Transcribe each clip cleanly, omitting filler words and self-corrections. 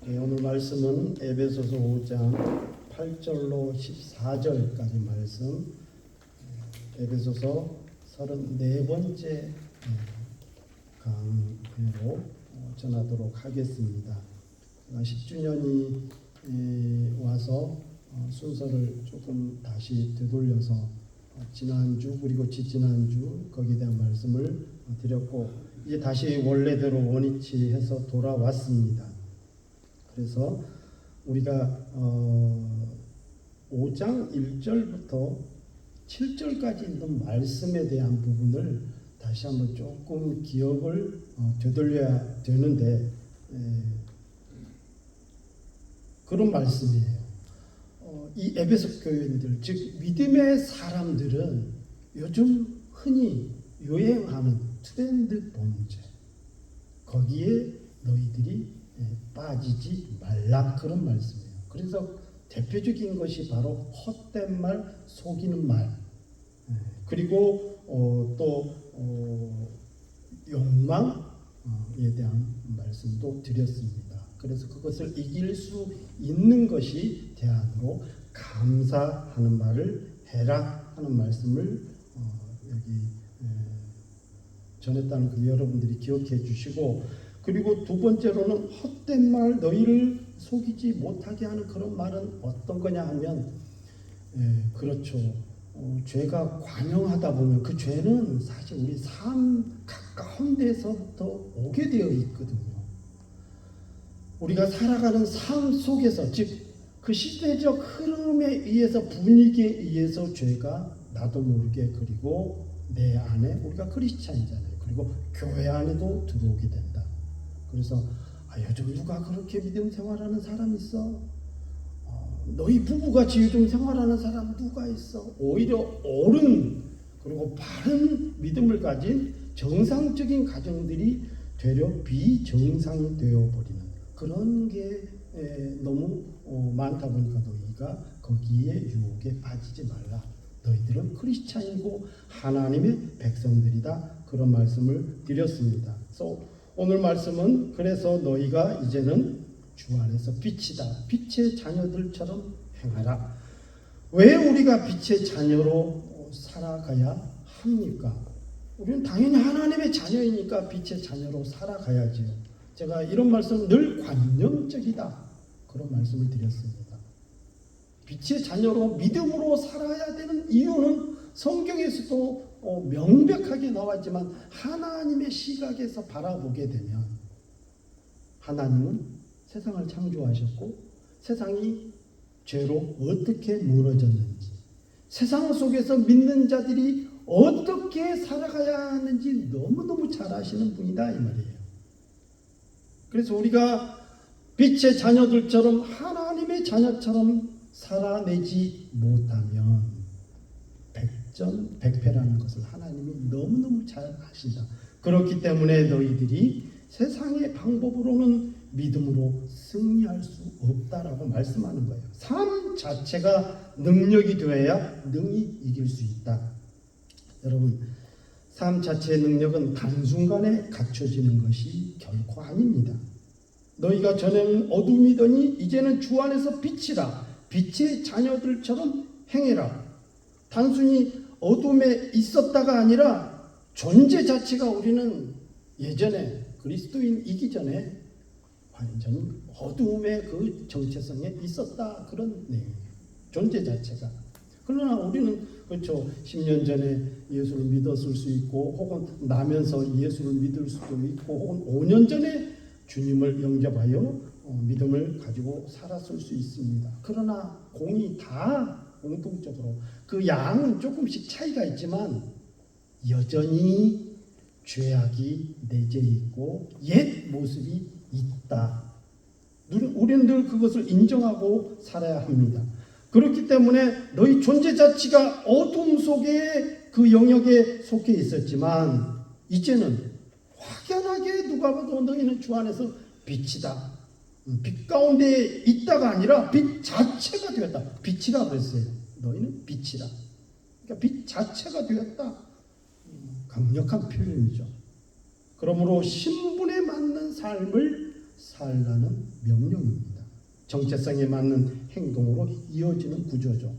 오늘 말씀은 에베소서 5장 8절로 14절까지 말씀, 에베소서 34번째 강의로 전하도록 하겠습니다. 10주년이 와서 순서를 조금 다시 되돌려서 지난주 그리고 지지난주 거기에 대한 말씀을 드렸고, 이제 다시 원래대로 원위치해서 돌아왔습니다. 그래서 우리가 5장 1절부터 7절까지 있는 말씀에 대한 부분을 다시 한번 조금 기억을 되돌려야 되는데, 그런 말씀이에요. 이 에베소 교인들, 즉 믿음의 사람들은 요즘 흔히 유행하는 트렌드 범죄, 거기에 너희들이 빠지지 말라, 그런 말씀이에요. 그래서 대표적인 것이 바로 헛된 말, 속이는 말, 그리고 또 욕망에 대한 말씀도 드렸습니다. 그래서 그것을 이길 수 있는 것이 대안으로 감사하는 말을 해라 하는 말씀을 여기 전했다는 거 여러분들이 기억해 주시고, 그리고 두 번째로는 헛된 말, 너희를 속이지 못하게 하는 그런 말은 어떤 거냐 하면, 그렇죠. 죄가 관영하다 보면 그 죄는 사실 우리 삶 가까운 데서부터 오게 되어 있거든요. 우리가 살아가는 삶 속에서, 즉 그 시대적 흐름에 의해서, 분위기에 의해서 죄가 나도 모르게, 그리고 내 안에, 우리가 크리스찬이잖아요. 그리고 교회 안에도 들어오게 된다. 그래서 요즘 누가 그렇게 믿음 생활하는 사람 있어? 너희 부부가 요즘 생활하는 사람 누가 있어? 오히려 옳은 그리고 바른 믿음을 가진 정상적인 가정들이 되려 비정상이 되어버리는 그런 게 너무 많다 보니까 너희가 거기에 유혹에 빠지지 말라. 너희들은 크리스찬이고 하나님의 백성들이다. 그런 말씀을 드렸습니다. 그래서 오늘 말씀은, 그래서 너희가 이제는 주 안에서 빛이다. 빛의 자녀들처럼 행하라. 왜 우리가 빛의 자녀로 살아가야 합니까? 우리는 당연히 하나님의 자녀이니까 빛의 자녀로 살아가야지요. 제가 이런 말씀은 늘 관념적이다, 그런 말씀을 드렸습니다. 빛의 자녀로 믿음으로 살아야 되는 이유는 성경에서도 명백하게 나왔지만, 하나님의 시각에서 바라보게 되면 하나님은 세상을 창조하셨고 세상이 죄로 어떻게 무너졌는지, 세상 속에서 믿는 자들이 어떻게 살아가야 하는지 너무너무 잘 아시는 분이다, 이 말이에요. 그래서 우리가 빛의 자녀들처럼, 하나님의 자녀처럼 살아내지 못하면 백전백패라는 것을 하나님이 너무너무 잘 아신다. 그렇기 때문에 너희들이 세상의 방법으로는 믿음으로 승리할 수 없다라고 말씀하는 거예요. 삶 자체가 능력이 되어야 능히 이길 수 있다. 여러분, 삶 자체의 능력은 단순간에 갖춰지는 것이 결코 아닙니다. 너희가 전에는 어둠이더니 이제는 주 안에서 빛이라. 빛의 자녀들처럼 행해라. 단순히 어둠에 있었다가 아니라 존재 자체가, 우리는 예전에 그리스도인이기 전에 완전히 어둠의 그 정체성에 있었다, 그런 내용이에요. 존재 자체가. 그러나 우리는, 그렇죠, 10년 전에 예수를 믿었을 수 있고, 혹은 나면서 예수를 믿을 수도 있고, 혹은 5년 전에 주님을 영접하여 믿음을 가지고 살았을 수 있습니다. 그러나 공이 다 공통적으로, 그 양은 조금씩 차이가 있지만 여전히 죄악이 내재해 있고 옛 모습이 있다. 우리는 늘 그것을 인정하고 살아야 합니다. 그렇기 때문에 너희 존재 자체가 어둠 속에, 그 영역에 속해 있었지만 이제는 확연하게 누가 봐도 너희는 주 안에서 빛이다. 빛 가운데 있다가 아니라 빛 자체가 되었다. 빛이라 그랬어요. 너희는 빛이라. 그러니까 빛 자체가 되었다. 강력한 표현이죠. 그러므로 신분에 맞는 삶을 살라는 명령입니다. 정체성에 맞는 행동으로 이어지는 구조죠.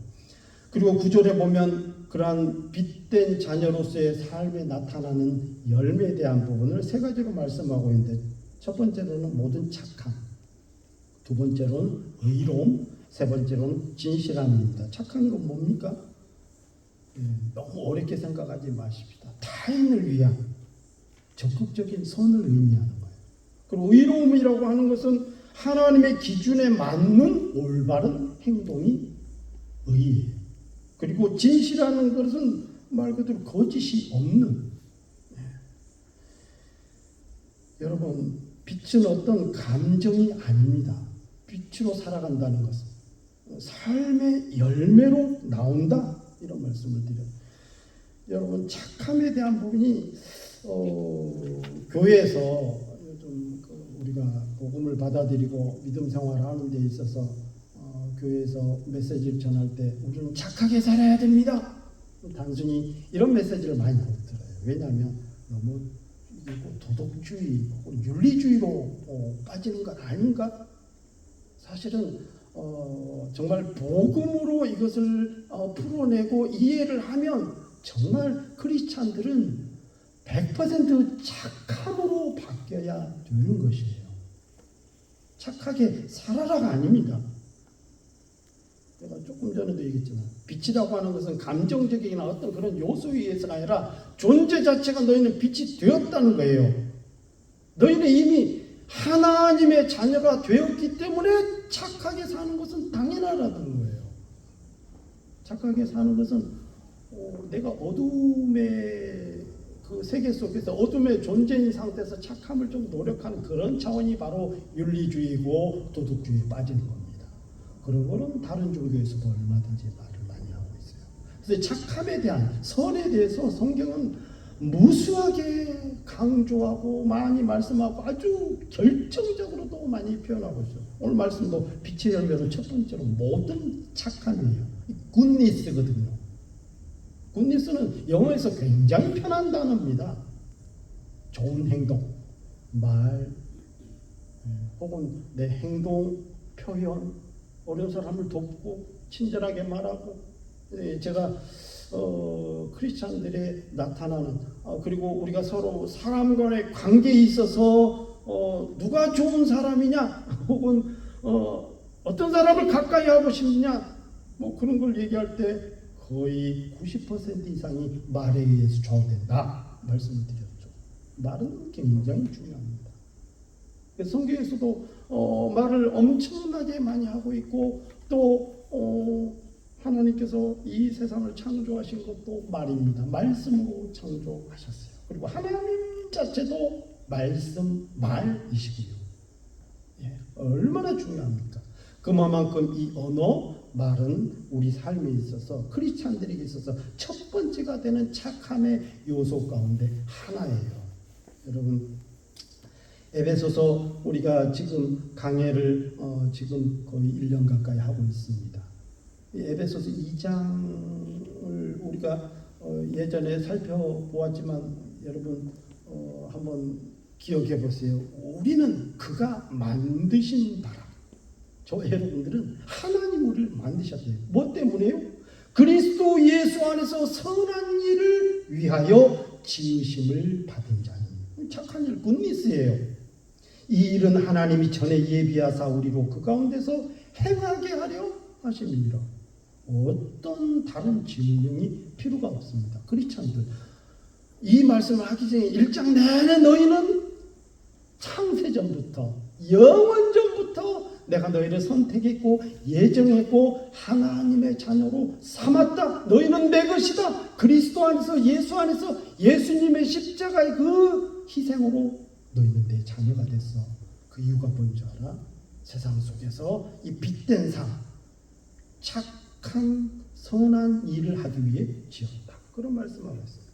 그리고 구절에 보면 그러한 빛된 자녀로서의 삶에 나타나는 열매에 대한 부분을 세 가지로 말씀하고 있는데, 첫 번째로는 모든 착함, 두 번째로는 의로움, 세 번째로는 진실함입니다. 착한 건 뭡니까? 너무 어렵게 생각하지 마십시다. 타인을 위한 적극적인 선을 의미하는 거예요. 그리고 의로움이라고 하는 것은 하나님의 기준에 맞는 올바른 행동이 의예요. 그리고 진실하는 것은 말 그대로 거짓이 없는. 여러분, 빛은 어떤 감정이 아닙니다. 빛으로 살아간다는 것은 삶의 열매로 나온다, 이런 말씀을 드려요. 여러분, 착함에 대한 부분이 교회에서 요즘 우리가 복음을 받아들이고 믿음 생활을 하는 데 있어서 교회에서 메시지를 전할 때 우리는 착하게 살아야 됩니다, 단순히 이런 메시지를 많이 못 들어요. 왜냐하면 너무 도덕주의, 윤리주의로 빠지는 것 아닌가? 사실은 정말 복음으로 이것을 풀어내고 이해를 하면 정말 크리스찬들은 100% 착함으로 바뀌어야 되는 것이에요. 착하게 살아라가 아닙니다. 제가 조금 전에도 얘기했지만 빛이라고 하는 것은 감정적이나 어떤 그런 요소에 의해서가 아니라 존재 자체가 너희는 빛이 되었다는 거예요. 너희는 이미 하나님의 자녀가 되었기 때문에 착하게 사는 것은 당연하다는 거예요. 착하게 사는 것은 내가 어둠의 그 세계 속에서 어둠의 존재인 상태에서 착함을 좀 노력하는 그런 차원이 바로 윤리주의고 도덕주의에 빠지는 겁니다. 그런 거는 다른 종교에서도 얼마든지 말을 많이 하고 있어요. 그래서 착함에 대한, 선에 대해서 성경은 무수하게 강조하고 많이 말씀하고 아주 결정적으로도 많이 표현하고 있어요. 오늘 말씀도 빛의 열매로 첫 번째로 모든 착함이에요. 굿니스거든요. 굿니스는 영어에서 굉장히 편한 단어입니다. 좋은 행동, 말, 혹은 내 행동, 표현, 어려운 사람을 돕고 친절하게 말하고, 제가 크리스찬들의 나타나는 그리고 우리가 서로 사람 간의 관계에 있어서 누가 좋은 사람이냐, 혹은 어떤 사람을 가까이 하고 싶냐, 뭐 그런 걸 얘기할 때 거의 90% 이상이 말에 의해서 좌우된다 말씀을 드렸죠. 말은 굉장히 중요합니다. 성경에서도 말을 엄청나게 많이 하고 있고, 또 하나님께서 이 세상을 창조하신 것도 말입니다. 말씀으로 창조하셨어요. 그리고 하나님 자체도 말씀, 말이시고요. 얼마나 중요합니까? 그만큼 이 언어, 말은 우리 삶에 있어서, 크리스찬들에게 있어서 첫 번째가 되는 착함의 요소 가운데 하나예요. 여러분, 에베소서 우리가 지금 강해를 지금 거의 1년 가까이 하고 있습니다. 에베소서 2장을 우리가 예전에 살펴보았지만 여러분 한번 기억해 보세요. 우리는 그가 만드신 바라. 저 여러분들은 하나님 우리를 만드셨대요. 뭐 때문에요? 그리스도 예수 안에서 선한 일을 위하여 지으심을 받은 자니. 착한 일, 굿니스예요. 이 일은 하나님이 전에 예비하사 우리로 그 가운데서 행하게 하려 하심이니라. 어떤 다른 증명이 필요가 없습니다. 크리스찬들, 이 말씀을 하기 전에 1장 내내 너희는 창세전부터, 영원전부터 내가 너희를 선택했고 예정했고 하나님의 자녀로 삼았다. 너희는 내 것이다. 그리스도 안에서, 예수 안에서 예수님의 십자가의 그 희생으로 너희는 내 자녀가 됐어. 그 이유가 뭔지 알아? 세상 속에서 이 빛된 삶, 착한 선한 일을 하기 위해 지었다. 그런 말씀을 했어요.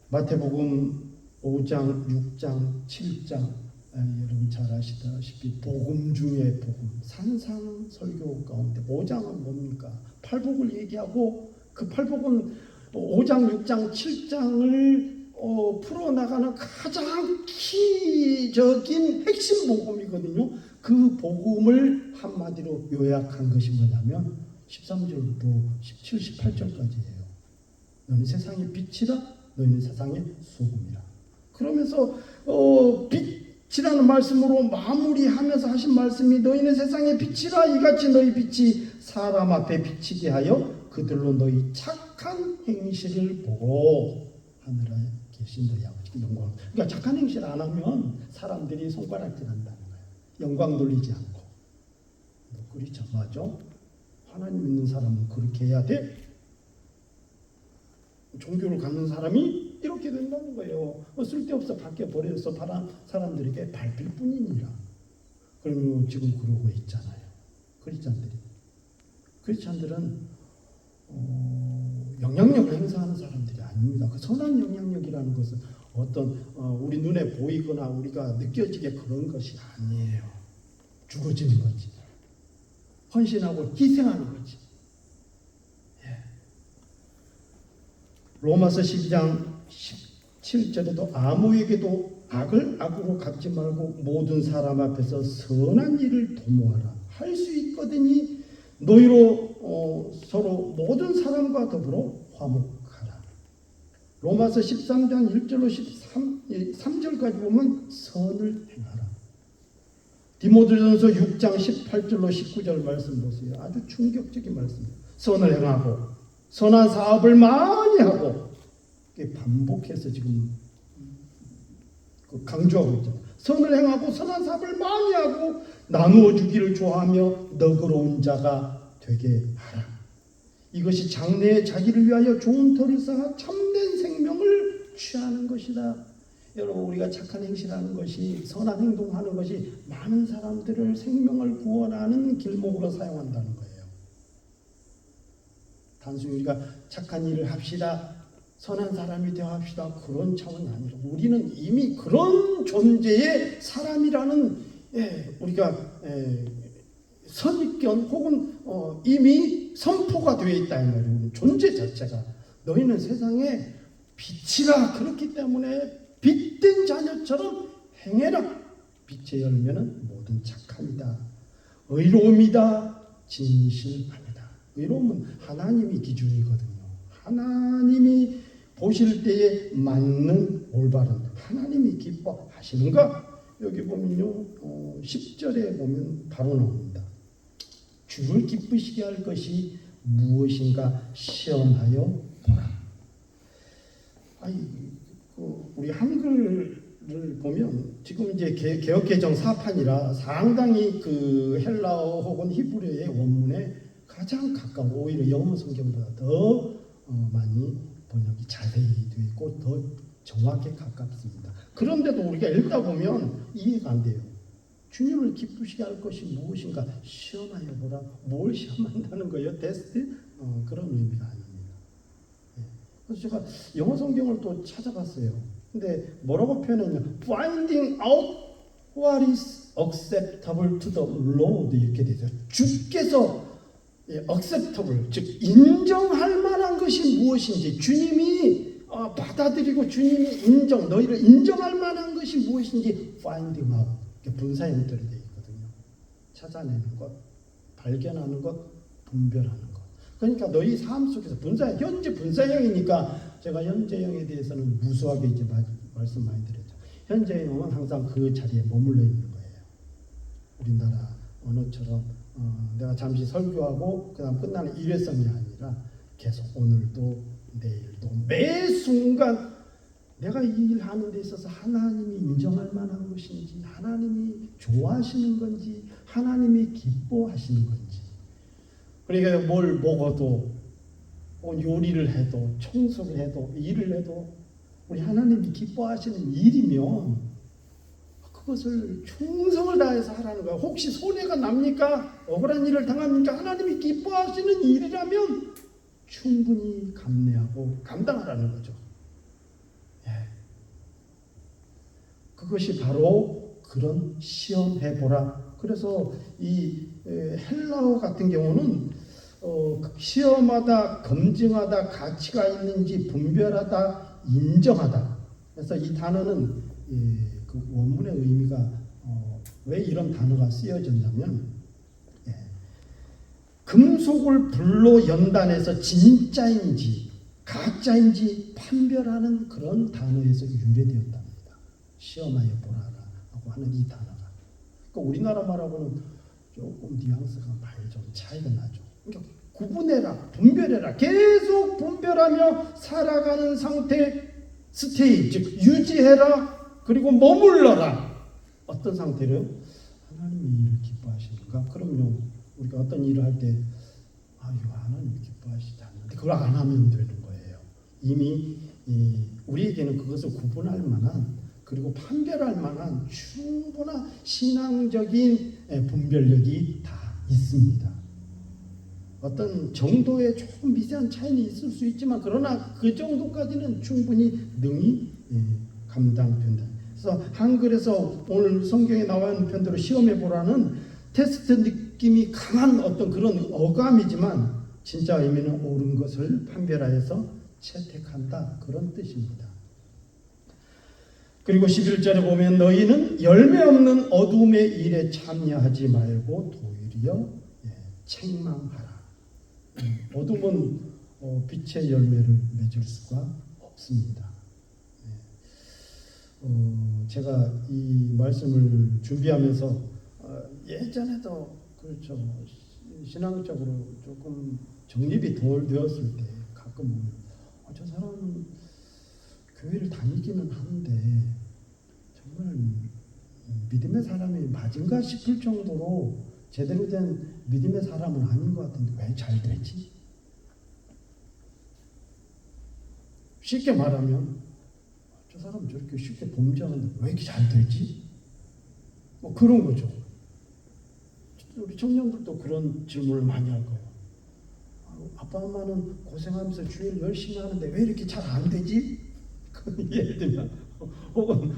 마태복음 5장, 6장, 7장, 여러분 잘 아시다시피 복음 중에 복음, 산상설교 가운데 5장은 뭡니까? 팔복을 얘기하고, 그 팔복은 5장, 6장, 7장을 풀어나가는 가장 키적인 핵심 복음이거든요. 그 복음을 한마디로 요약한 것이 뭐냐면 13절부터 17, 18절까지예요. 너는 세상의 빛이라, 너희는 세상의 소금이라. 그러면서 빛이라는 말씀으로 마무리하면서 하신 말씀이 너희는 세상의 빛이라, 이같이 너희 빛이 사람 앞에 비치게 하여 그들로 너희 착한 행실을 보고 하늘에 계신 너희 아버지께 영광. 그러니까 착한 행실 안 하면 사람들이 손가락질한다는 거예요. 영광 돌리지 않고. 그렇죠, 맞아? 하나님 믿는 사람은 그렇게 해야 돼. 종교를 갖는 사람이 이렇게 된다는 거예요. 쓸데없어 밖에 버려서 사람들에게 밟힐 뿐이니라. 그러면 지금 그러고 있잖아요. 크리스찬들은 영향력을 행사하는 사람들이 아닙니다. 그 선한 영향력이라는 것은 어떤 우리 눈에 보이거나 우리가 느껴지게 그런 것이 아니에요. 죽어지는 거지. 헌신하고 희생하는 거지. 예. 로마서 12장 17절에도 아무에게도 악을 악으로 갚지 말고 모든 사람 앞에서 선한 일을 도모하라. 할 수 있거든요. 너희로 서로 모든 사람과 더불어 화목하라. 로마서 13장 1절로 3절까지 보면 선을 행하라. 디모데전서 6장 18절로 19절 말씀 보세요. 아주 충격적인 말씀이에요. 선을 행하고 선한 사업을 많이 하고, 반복해서 지금 강조하고 있잖아요. 선을 행하고 선한 사업을 많이 하고 나누어 주기를 좋아하며 너그러운 자가 되게 하라. 이것이 장래에 자기를 위하여 좋은 터를 쌓아 참된 생명을 취하는 것이다. 여러분, 우리가 착한 행실하는 것이, 선한 행동하는 것이 많은 사람들을 생명을 구원하는 길목으로 사용한다는 거예요. 단순히 우리가 착한 일을 합시다, 선한 사람이 되어 합시다, 그런 차원이 아니라 우리는 이미 그런 존재의 사람이라는 우리가 선입견 혹은 이미 선포가 되어 있다 이 말이에요. 존재 자체가 너희는 세상에 빛이라. 그렇기 때문에 빛된 자녀처럼 행해라. 빛의 열매는 모든 착함이다, 의로움이다, 진실함이다. 의로움은 하나님이 기준이거든요. 하나님이 보실 때에 맞는 올바른, 하나님이 기뻐하시는가? 여기 보면요, 10절에 보면 바로 나옵니다. 주를 기쁘시게 할 것이 무엇인가 시험하여 보라. 우리 한글을 보면 지금 이제 개역개정 4판이라 상당히 그 헬라어 혹은 히브리어의 원문에 가장 가까운, 오히려 영어 성경보다 더 많이 번역이 자세히 되어 있고 더 정확히 가깝습니다. 그런데도 우리가 읽다 보면 이해가 안 돼요. 주님을 기쁘시게 할 것이 무엇인가 시험하여 보라. 뭘 시험한다는 거예요? 테스트? 그런 의미가 아닙니다. 그래서 제가 영어 성경을 또 찾아봤어요. 근데 뭐라고 표현했냐면 finding out what is acceptable to the Lord 이렇게 되죠. 주께서 acceptable, 즉 인정할 만한 것이 무엇인지, 주님이 받아들이고 주님이 너희를 인정할 만한 것이 무엇인지 finding out, 분사 형태로 되어 있거든요. 찾아내는 것, 발견하는 것, 분별하는 것. 그러니까 너희 삶 속에서 현재 분사형이니까 제가 현재형에 대해서는 무수하게 이제 말씀 많이 드렸죠. 현재형은 항상 그 자리에 머물러 있는 거예요. 우리나라 언어처럼 내가 잠시 설교하고 그다음 끝나는 일회성이 아니라 계속 오늘도 내일도 매 순간 내가 이 일 하는 데 있어서 하나님이 인정할 만한 것인지, 하나님이 좋아하시는 건지, 하나님이 기뻐하시는 건지. 그러니까 뭘 먹어도, 요리를 해도, 청소를 해도, 일을 해도 우리 하나님이 기뻐하시는 일이면 그것을 충성을 다해서 하라는 거야. 혹시 손해가 납니까? 억울한 일을 당합니까? 하나님이 기뻐하시는 일이라면 충분히 감내하고 감당하라는 거죠. 그것이 바로 그런 시험해보라. 그래서 이 헬라어 같은 경우는 시험하다, 검증하다, 가치가 있는지 분별하다, 인정하다. 그래서 이 단어는 그 원문의 의미가 왜 이런 단어가 쓰여졌냐면 금속을 불로 연단해서 진짜인지 가짜인지 판별하는 그런 단어에서 유래되었답니다. 시험하여 보라라 하고 하는 이 단어가. 그러니까 우리나라 말하고는 조금 뉘앙스가 많이 좀 차이가 나죠. 그러니까 구분해라, 분별해라, 계속 분별하며 살아가는 상태, 스테이, 즉 유지해라, 그리고 머물러라. 어떤 상태로요? 하나님이 일을 기뻐하시는가? 그럼요. 우리가 어떤 일을 할 때 하나님이 기뻐하시지 않는데 그걸 안 하면 되는 거예요. 이미 우리에게는 그것을 구분할 만한, 그리고 판별할 만한 충분한 신앙적인 분별력이 다 있습니다. 어떤 정도의 조금 미세한 차이는 있을 수 있지만 그러나 그 정도까지는 충분히 능히 감당된다. 그래서 한글에서 오늘 성경에 나와 있는 편대로 시험해 보라는 테스트 느낌이 강한 어떤 그런 어감이지만 진짜 의미는 옳은 것을 판별하여서 채택한다, 그런 뜻입니다. 그리고 11절에 보면 너희는 열매 없는 어둠의 일에 참여하지 말고 도리어 책망하라. 어둠은 빛의 열매를 맺을 수가 없습니다. 제가 이 말씀을 준비하면서 예전에도 그렇죠, 신앙적으로 조금 정립이 덜 되었을 때 가끔 저 사람은 교회를 다니기는 하는데 정말 믿음의 사람이 맞은가 싶을 정도로 제대로 된 믿음의 사람은 아닌 것 같은데 왜 잘 되지? 쉽게 말하면 저 사람 저렇게 쉽게 범죄하는데 왜 이렇게 잘 되지? 뭐 그런 거죠. 우리 청년들도 그런 질문을 많이 할 거예요. 아빠 엄마는 고생하면서 주일 열심히 하는데 왜 이렇게 잘 안 되지? 예를 들면 혹은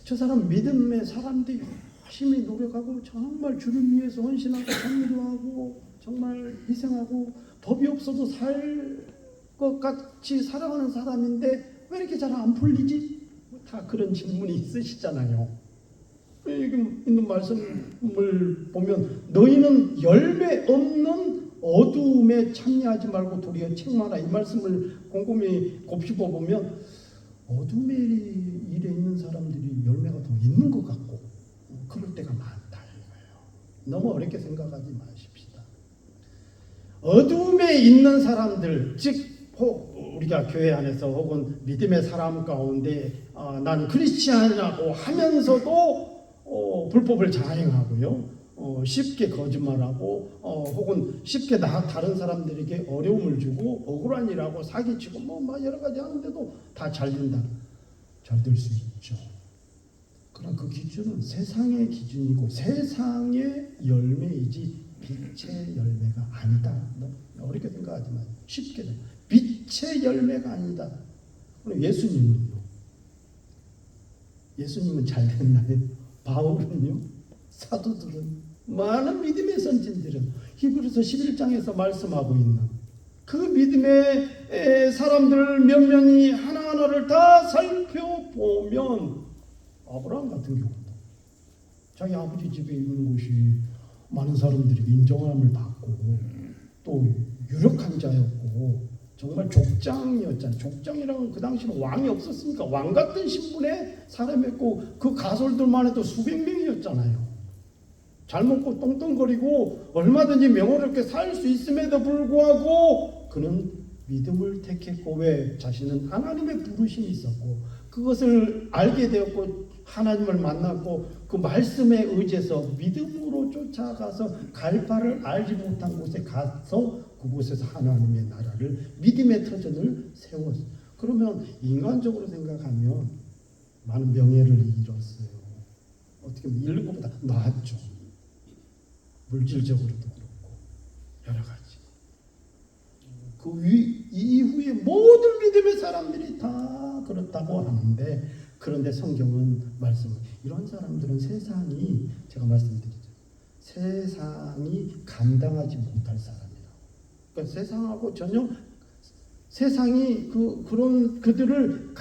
저 사람 믿음의 사람들이 열심히 노력하고 정말 주를 위해서 헌신하고 정리하고 정말 희생하고 법이 없어도 살 것 같이 살아가는 사람인데 왜 이렇게 잘 안 풀리지? 다 그런 질문이 있으시잖아요. 여기 있는 말씀을 보면 너희는 열매 없는 어두움에 참여하지 말고 도리어 책망하라, 이 말씀을 곰곰이 곱씹어 보면 어둠의 일에 있는 사람들이 열매가 더 있는 것 같고 그럴 때가 많다 이거예요. 너무 어렵게 생각하지 마십시다. 어둠에 있는 사람들, 즉 우리가 교회 안에서 혹은 믿음의 사람 가운데 나는 크리스찬이라고 하면서도 불법을 자행하고요, 쉽게 거짓말하고 혹은 쉽게 다른 사람들에게 어려움을 주고 억울한 일하고 사기치고 뭐 여러 가지 하는데도 다 잘 된다. 잘 될 수 있죠. 그러나 그 기준은 세상의 기준이고 세상의 열매이지 빛의 열매가 아니다. 어렵게 생각하지 마요. 쉽게 빛의 열매가 아니다. 예수님은요? 예수님은 잘 됐나요? 바울은요? 사도들은? 많은 믿음의 선진들은 히브리서 11장에서 말씀하고 있는 그 믿음의 사람들 몇 명이 하나하나를 다 살펴보면 아브라함 같은 경우도 자기 아버지 집에 있는 곳이 많은 사람들이 인정함을 받고 또 유력한 자였고 정말 족장이었잖아요. 족장이라는 그 당시는 왕이 없었으니까 왕 같은 신분의 사람이었고 그 가솔들만 해도 수백 명이었잖아요. 잘 먹고 똥똥거리고 얼마든지 명예롭게 살 수 있음에도 불구하고 그는 믿음을 택했고, 왜? 자신은 하나님의 부르심이 있었고 그것을 알게 되었고 하나님을 만났고 그 말씀에 의지해서 믿음으로 쫓아가서 갈 바를 알지 못한 곳에 가서 그곳에서 하나님의 나라를, 믿음의 터전을 세웠어요. 그러면 인간적으로 생각하면 많은 명예를 잃었어요. 어떻게 보면 잃는 것보다 나았죠. 물질적으로도 그렇고 여러 가지. 그 이후에 모든 믿음의 사람들이 다 그렇다고 하는데, 그런데 성경은 이런 사람들은 세상이, 제가 말씀드리죠, 세상이 감당하지 못할 사람이라고. 그러니까 세상하고 전혀 세상이 그들을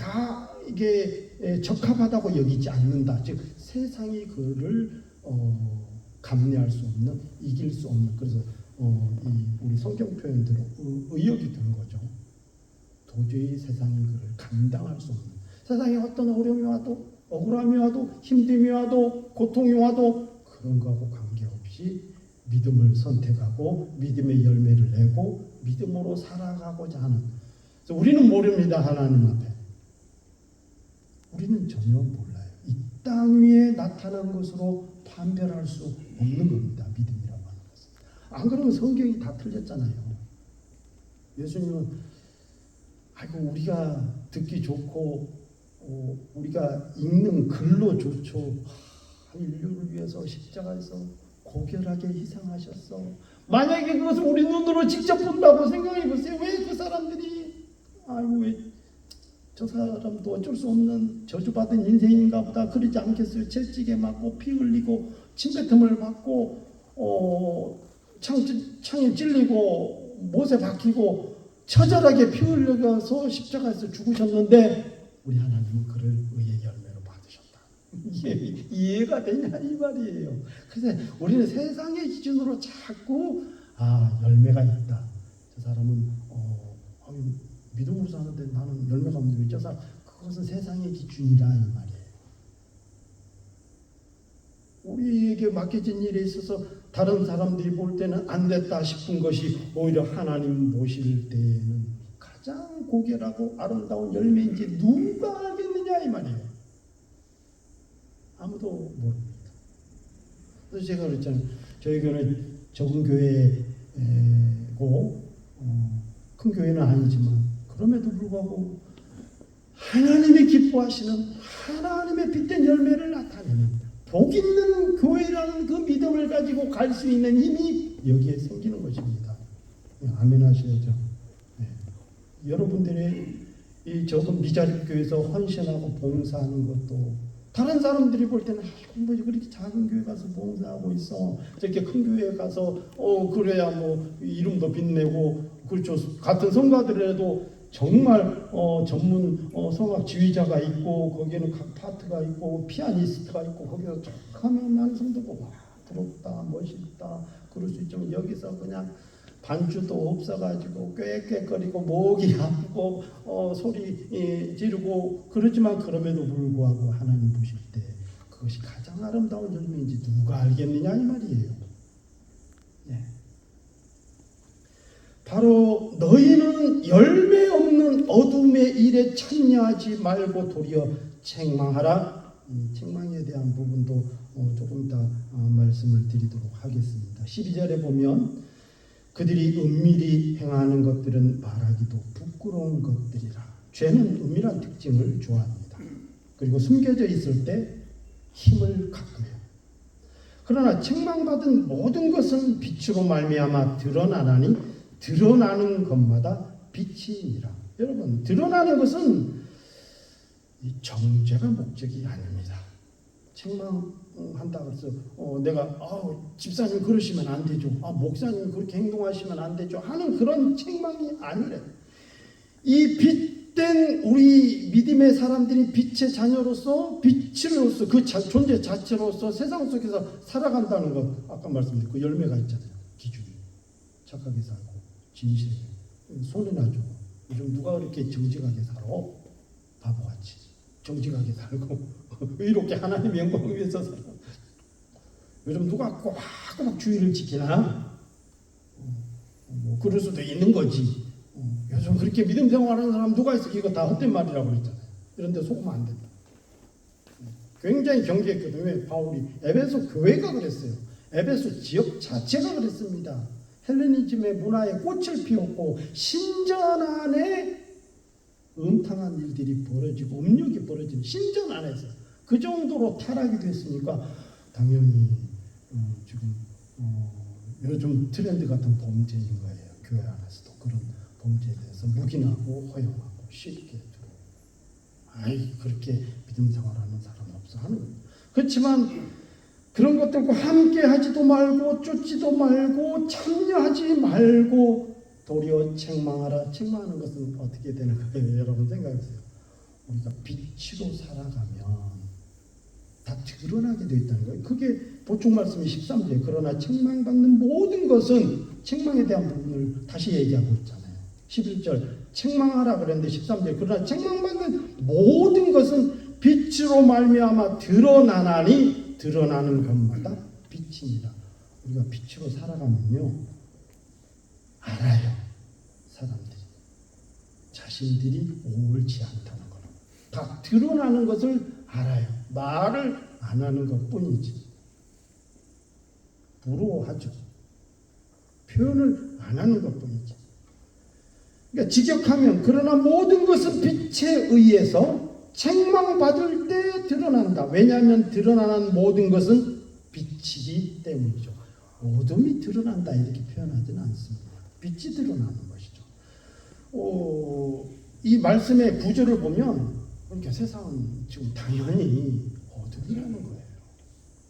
이게 적합하다고 여기지 않는다. 즉 세상이 그를 감내할 수 없는, 이길 수 없는, 그래서 우리 성경 표현대로 의역이 된 거죠. 도저히 세상이 그를 감당할 수 없는, 세상에 어떤 어려움이 와도, 억울함이 와도, 힘듦이 와도, 고통이 와도 그런 거하고 관계없이 믿음을 선택하고 믿음의 열매를 내고 믿음으로 살아가고자 하는. 그래서 우리는 모릅니다. 하나님 앞에 우리는 전혀 몰라요. 이 땅 위에 나타난 것으로 판별할 수 없는 겁니다. 믿음이라고 하는 것은. 안 그러면 성경이 다 틀렸잖아요. 예수님은 아이고 우리가 듣기 좋고 우리가 읽는 글로조차 인류를 위해서 십자가에서 고결하게 희생하셨어. 만약에 그것을 우리 눈으로 직접 본다고 생각해 보세요. 왜 그 사람들이 아이고 왜 저 사람도 어쩔 수 없는 저주받은 인생인가 보다 그러지 않겠어요. 채찍에 맞고 피 흘리고 침뱉음을 받고 창에 찔리고 못에 박히고 처절하게 피 흘려서 십자가에서 죽으셨는데 우리 하나님은 그를 의의 열매로 받으셨다. 이게 이해가 되냐 이 말이에요. 그래서 우리는 세상의 기준으로 자꾸 열매가 있다. 저 사람은 믿음으로 사는데 나는 열매가 없는데 왜 저 사람, 그것은 세상의 기준이라 이 말이에요. 우리에게 맡겨진 일에 있어서 다른 사람들이 볼 때는 안 됐다 싶은 것이 오히려 하나님 보실 때에는 가장 고결하고 아름다운 열매인지 누가 알겠느냐 이 말이에요. 아무도 모릅니다. 그래서 제가 그랬잖아요. 저희 교회는 적은 교회고 큰 교회는 아니지만 그럼에도 불구하고 하나님이 기뻐하시는 하나님의 빛된 열매를 나타내는 복 있는 교회라는 그 믿음을 가지고 갈 수 있는 힘이 여기에 생기는 것입니다. 아멘 하셔야죠. 네. 여러분들의 이 적은 미자립 교회에서 헌신하고 봉사하는 것도 다른 사람들이 볼 때는 뭐 그렇게 작은 교회 가서 봉사하고 있어. 저렇게 큰 교회에 가서 그래야 뭐 이름도 빛내고 그렇죠. 같은 성가들에도 정말 전문 성악 지휘자가 있고 거기에는 각 파트가 있고 피아니스트가 있고 거기서 쫙 하면 나는 성도가 와 부럽다 멋있다 그럴 수 있지만 여기서 그냥 반주도 없어가지고 꾀꾀거리고 목이 아프고 소리 지르고 그러지만 그럼에도 불구하고 하나님 보실 때 그것이 가장 아름다운 열매인지 누가 알겠느냐 이 말이에요. 네. 바로 너희는 열매 없는 어둠의 일에 참여하지 말고 도리어 책망하라. 책망에 대한 부분도 조금 이따 말씀을 드리도록 하겠습니다. 12절에 보면 그들이 은밀히 행하는 것들은 말하기도 부끄러운 것들이라. 죄는 은밀한 특징을 좋아합니다. 그리고 숨겨져 있을 때 힘을 갖고요. 그러나 책망받은 모든 것은 빛으로 말미암아 드러나나니 드러나는 것마다 빛이니라. 여러분 드러나는 것은 정죄가 목적이 아닙니다. 책망한다 그래서 내가 집사님 그러시면 안 되죠. 목사님 그렇게 행동하시면 안 되죠. 하는 그런 책망이 아니래. 이 빛된 우리 믿음의 사람들이 빛의 자녀로서 빛으로서 그 존재 자체로서 세상 속에서 살아간다는 것 아까 말씀드린 그 열매가 있잖아요. 기준이 착하게 살고 진실하게 손이 나죠. 요즘 누가 그렇게 정직하게 살아? 바보같이 정직하게 살고 이렇게 하나님의 영광을 위해서 살아. 요즘 누가 꼬박꼬박 주의를 지키나? 그럴 수도 있는 거지. 요즘 그렇게 믿음 생활하는 사람 누가 있어? 이거 다 헛된 말이라고 그랬잖아요. 이런데 속으면 안 된다. 굉장히 경계했거든요. 왜? 바울이 에베소 교회가 그랬어요. 에베소 지역 자체가 그랬습니다. 헬레니즘의 문화에 꽃을 피웠고 신전 안에 음탕한 일들이 벌어지고 음욕이 벌어지는 신전 안에서 그 정도로 타락이 됐으니까 당연히 지금 요즘 트렌드 같은 범죄인 거예요. 교회 안에서도 그런 범죄에 대해서 묵인하고 허용하고 쉽게 들어오고 그렇게 믿음 생활하는 사람은 없어 하는 거예요. 그렇지만 그런 것들과 함께 하지도 말고 쫓지도 말고 참여하지 말고 도리어 책망하라. 책망하는 것은 어떻게 되는 거예요? 여러분 생각하세요. 우리가 빛으로 살아가면 다 드러나게 되어 있다는 거예요. 그게 보충 말씀이 13절. 그러나 책망받는 모든 것은 책망에 대한 부분을 다시 얘기하고 있잖아요. 11절 책망하라 그랬는데 13절 그러나 책망받는 모든 것은 빛으로 말미암아 드러나나니 드러나는 것마다 빛이니라. 우리가 빛으로 살아가면요 알아요. 사람들이 자신들이 옳지 않다는 걸 다 드러나는 것을 알아요. 말을 안 하는 것뿐이지. 부러워하죠. 표현을 안 하는 것뿐이지. 그러니까 직역하면 그러나 모든 것은 빛에 의해서 책망받을 때 드러난다. 왜냐하면 드러나는 모든 것은 빛이기 때문이죠. 어둠이 드러난다 이렇게 표현하지는 않습니다. 빛이 드러나는 것이죠. 이 말씀의 구조를 보면 그러니까 세상은 지금 당연히 어둠이라는 거예요.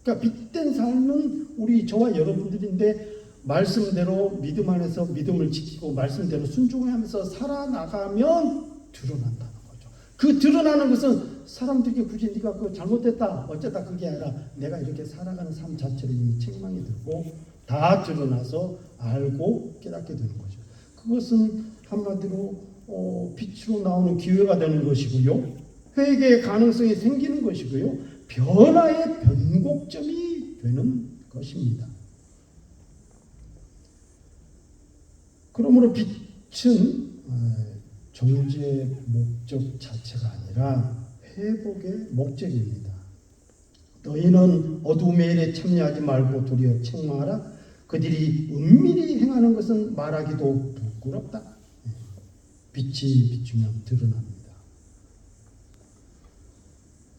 그러니까 빛된 삶은 우리 저와 여러분들인데 말씀대로 믿음 안에서 믿음을 지키고 말씀대로 순종하면서 살아나가면 드러난다는 거죠. 그 드러나는 것은 사람들에게 굳이 네가 그거 잘못됐다 어쩌다 그게 아니라 내가 이렇게 살아가는 삶 자체를 이미 책망이 들고 다 드러나서 알고 깨닫게 되는 거죠. 그것은 한마디로 빛으로 나오는 기회가 되는 것이고요. 회개의 가능성이 생기는 것이고요. 변화의 변곡점이 되는 것입니다. 그러므로 빛은 정죄의 목적 자체가 아니라 회복의 목적입니다. 너희는 어두움의 일에 참여하지 말고 도리어 책망하라. 그들이 은밀히 행하는 것은 말하기도 부끄럽다. 빛이 비추면 드러납니다.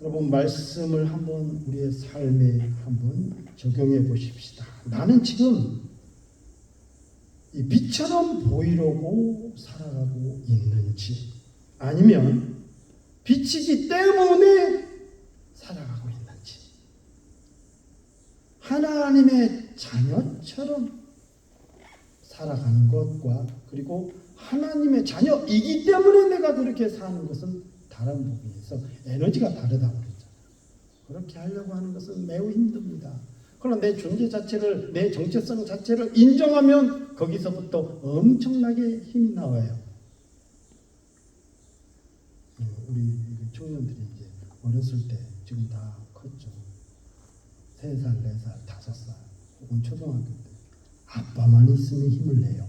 여러분 말씀을 한번 우리의 삶에 한번 적용해 보십시다. 나는 지금 이 빛처럼 보이려고 살아가고 있는지 아니면 빛이기 때문에 살아가고 있는지 하나님의 자녀처럼 살아가는 것과 그리고 하나님의 자녀이기 때문에 내가 그렇게 사는 것은 다른 부분에서 에너지가 다르다고 그랬잖아요. 그렇게 하려고 하는 것은 매우 힘듭니다. 그러나 내 존재 자체를 내 정체성 자체를 인정하면 거기서부터 엄청나게 힘이 나와요. 우리 청년들이 이제 어렸을 때 지금 다 컸죠. 3살, 4살, 5살 혹은 초등학교 때 아빠만 있으면 힘을 내요.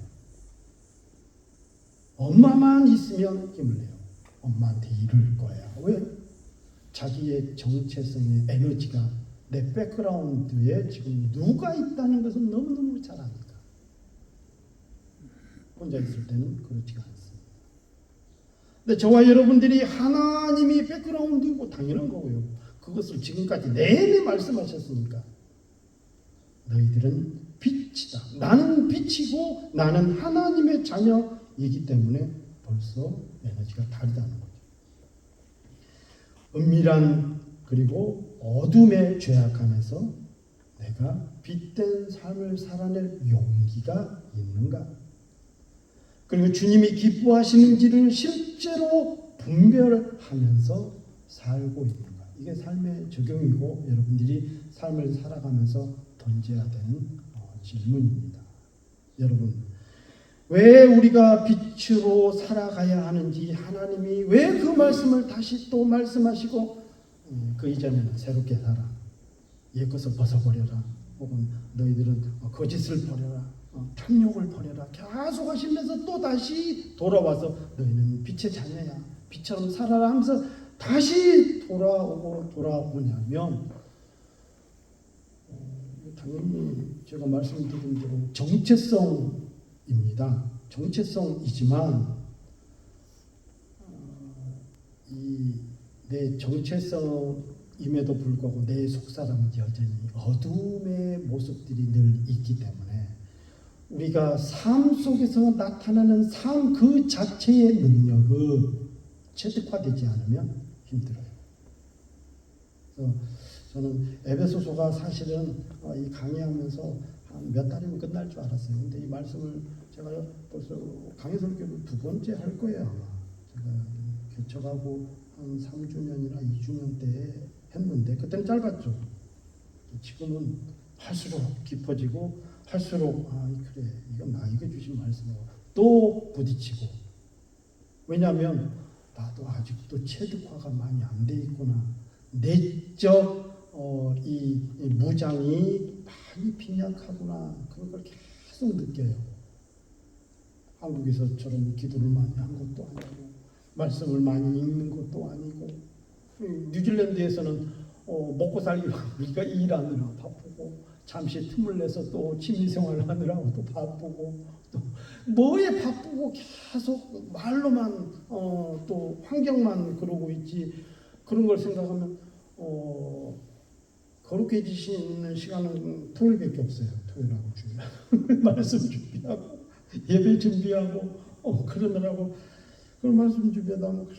엄마만 있으면 힘을 내요. 엄마한테 이룰 거야. 왜? 자기의 정체성의 에너지가 내 백그라운드에 지금 누가 있다는 것은 너무너무 잘 아니까. 혼자 있을 때는 그렇지가 않습니다. 근데 저와 여러분들이 하나님이 백그라운드고 당연한 거고요. 그것을 지금까지 내내 말씀하셨으니까 너희들은 빛이다. 나는 빛이고 나는 하나님의 자녀이기 때문에 벌써 에너지가 다르다는 거죠. 은밀한 그리고 어둠의 죄악함에서 내가 빛된 삶을 살아낼 용기가 있는가? 그리고 주님이 기뻐하시는지를 실제로 분별하면서 살고 있는가? 이게 삶의 적용이고 여러분들이 삶을 살아가면서 던져야 되는 질문입니다. 여러분, 왜 우리가 빛으로 살아가야 하는지 하나님이 왜 그 말씀을 다시 또 말씀하시고 그 이전에는 새롭게 살아. 옛 것을 벗어버려라. 혹은 너희들은 거짓을 버려라. 탐욕을 버려라. 계속 하시면서 또 다시 돌아와서 너희는 빛의 자녀야. 빛처럼 살아라 하면서 다시 돌아오냐면 당연히 제가 말씀드린 대로 정체성입니다. 정체성이지만 내 정체성임에도 불구하고 내 속사람은 여전히 어둠의 모습들이 늘 있기 때문에 우리가 삶 속에서 나타나는 삶 그 자체의 능력을 체득화되지 않으면 힘들어요. 그래서 저는 에베소서가 사실은 이 강의하면서 한 몇 달이면 끝날 줄 알았어요. 근데 이 말씀을 제가 벌써 강의 설교를 2번째 할 거예요. 아마 제가 개척하고 한 3주년이나 2주년 때에 했는데 그때는 짧았죠. 지금은 할수록 깊어지고 할수록 그래 이건 나에게 주신 말씀이고 또 부딪히고 왜냐하면 나도 아직도 체득화가 많이 안 돼 있구나. 내적 이 무장이 많이 빈약하구나. 그런 걸 계속 느껴요. 한국에서처럼 기도를 많이 한 것도 아니고 말씀을 많이 읽는 것도 아니고 뉴질랜드에서는 먹고 살기 우리가 일하느라 바쁘고 잠시 틈을 내서 또 취미생활을 하느라고 또 바쁘고 또 뭐에 바쁘고 계속 말로만 또 환경만 그러고 있지 그런 걸 생각하면 거룩해지시는 시간은 토요일밖에 없어요. 토요일하고 주일 말씀 준비하고 예배 준비하고 그러느라고 그런 말씀 준비하다 보면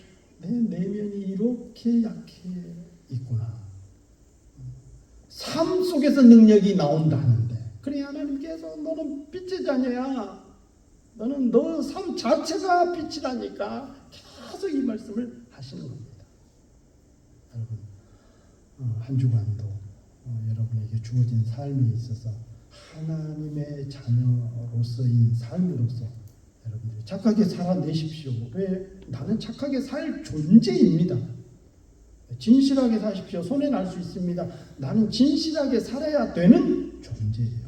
내 내면이 이렇게 약해 있구나. 삶 속에서 능력이 나온다는데 그래 하나님께서 너는 빛의 자녀야. 너는 너 삶 자체가 빛이라니까 계속 이 말씀을 하시는 겁니다. 여러분 한 주간도 여러분에게 주어진 삶에 있어서 하나님의 자녀로서인 삶으로서 여러분들이 착하게 살아내십시오. 왜? 나는 착하게 살 존재입니다. 진실하게 사십시오. 손해 날 수 있습니다. 나는 진실하게 살아야 되는 존재예요.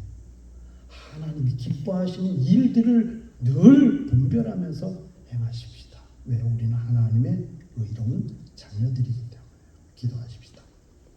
하나님이 기뻐하시는 일들을 늘 분별하면서 행하십시다. 왜? 우리는 하나님의 의로운 자녀들이기 때문에. 기도하십시다.